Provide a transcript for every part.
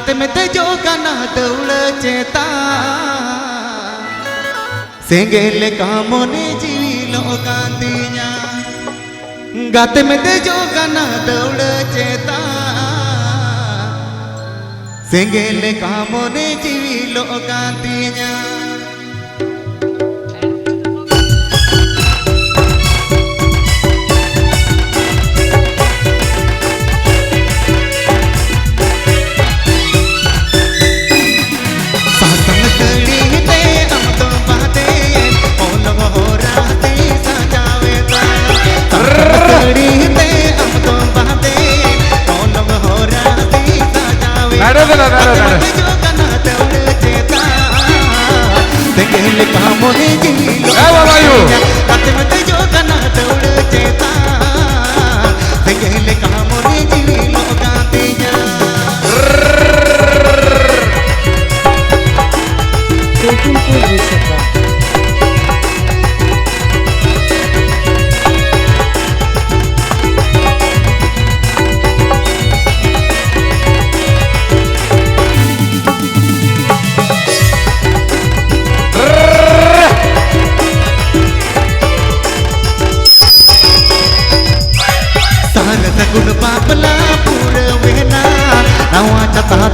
Kate mete joka na daula ceta Senggele kamone jilo gantinya Kate mete joka na daula ceta Senggele kamone jilo gantinya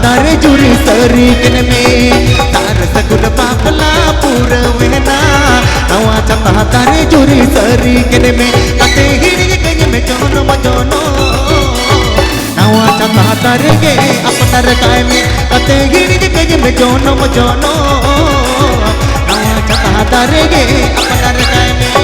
तारे जुरी सरी किन में तार सगुन पापला पूरा वेना नवा चता तारे जुरी सरी किन में कते हिड़ी गज में जोनो मजोनो नवा चता तारे गे अपना रकाय में कते हिड़ी गज में जोनो मजोनो नवा चता तारे गे अपना रकाय में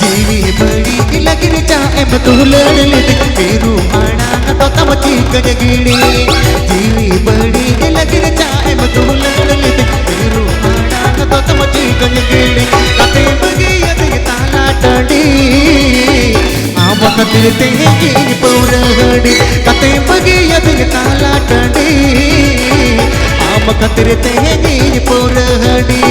जीवी बड़ी लगी चाहे बतूलड़ लिद पेरू आना तो तब चीक जगीड़ी जीवी बड़ी लगी चाहे बतूलड़ लिद पेरू आना तो तब चीक जगीड़ी कते बगी यदि ताला टडी आव कतिर ते जीन पौरहड़ी कते बगी यदि ताला टडी आव कतिर ते जीन पौरहड़ी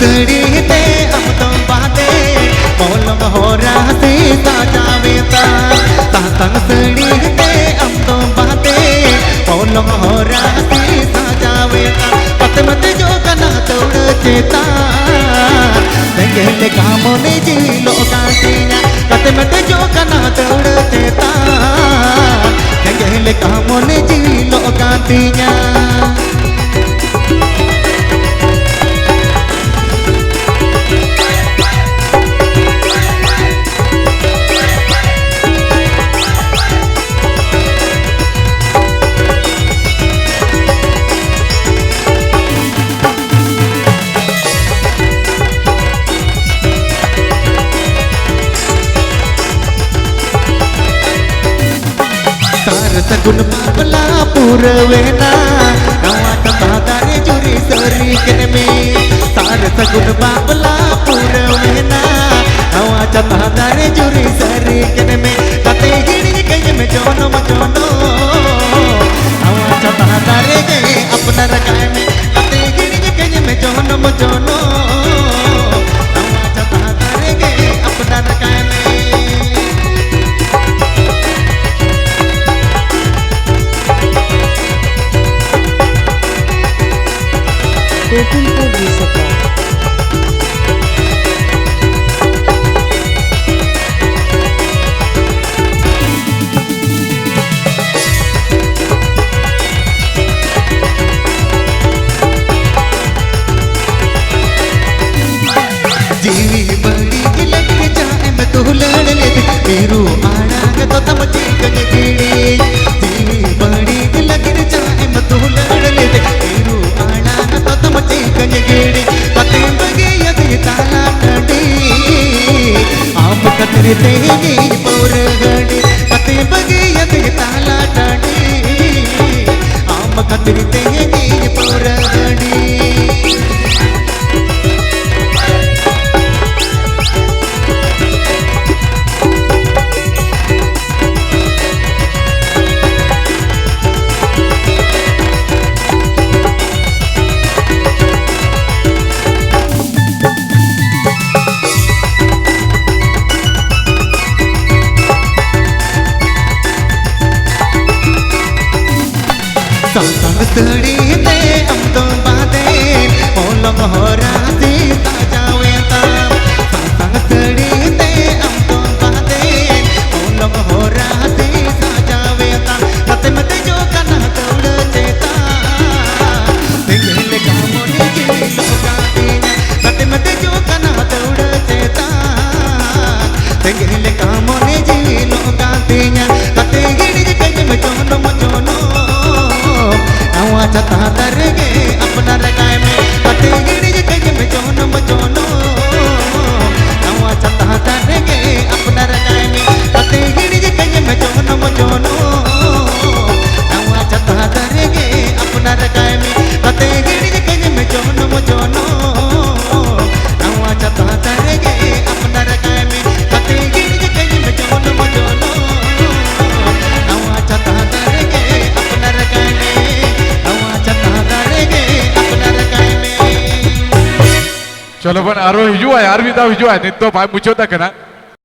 सड़ी ते अब तो बाते बोलम हो रहा सी साजावेता तातंग सड़ी ते अब तो बाते बोलम हो रहा सी साजावेता पत मत जो कना तोड़ चेता संगेले कामों ने जी लोगा सीना पत मत जो कना तोड़ चेता संगेले कामों ने जी लोगा सीना सगुन पापला पूरवेना नवा चता तारे जुरी सरी किन में तार सगुन पापला पूरवेना नवा चता तारे जुरी सरी किन में कते गिड़ी गज में जोनो मजोनो नवा चता तारे गए अपना रकाय में कते गिड़ी गज में जोनो मजोनो नवा चता तारे गए अपना रकाय में कन गिड़ी जीवी बड़ी लगिर चाहे मतू लड़ ले तेरू आना तो तुम कन गिड़ी कते बगे यदि ताला टडी आम कतरे तेगी पौर गड़ी कते बगे यदि ताला टडी आम कतरे तेगी पौर गड़ी सांग तड़ी ते हम तो बादे ओलम हो राती ताजा वेता सांग तड़ी ते हम तो बादे ओलम हो राती ताजा वेता कते मते जो कना तोड़ चेता तेगले कामोने जी लोका दीना कते मते जो कना तोड़ चेता तेगले कामोने जी लोका दीना कते गिड़ी कजे में जोनो मजोनो नवा चता तरगे अपना रगाय में कते गिड़ी कजे में जोनो मजोनो नवा चता तरगे अपना रगाय में कते गिड़ी कजे में जोनो मजोनो नवा चता तरगे अपना रगाय में कते गिड़ी कजे में जोनो मजोनो नवा चता तरगे अपना रगाय में कते गिड़ी कजे में जोनो मजोनो नवा चता तरगे अपना रगाय में चलो पण आरो हिजू आहे आरवी दा हिजू आहे तो भाई मुचो तक ना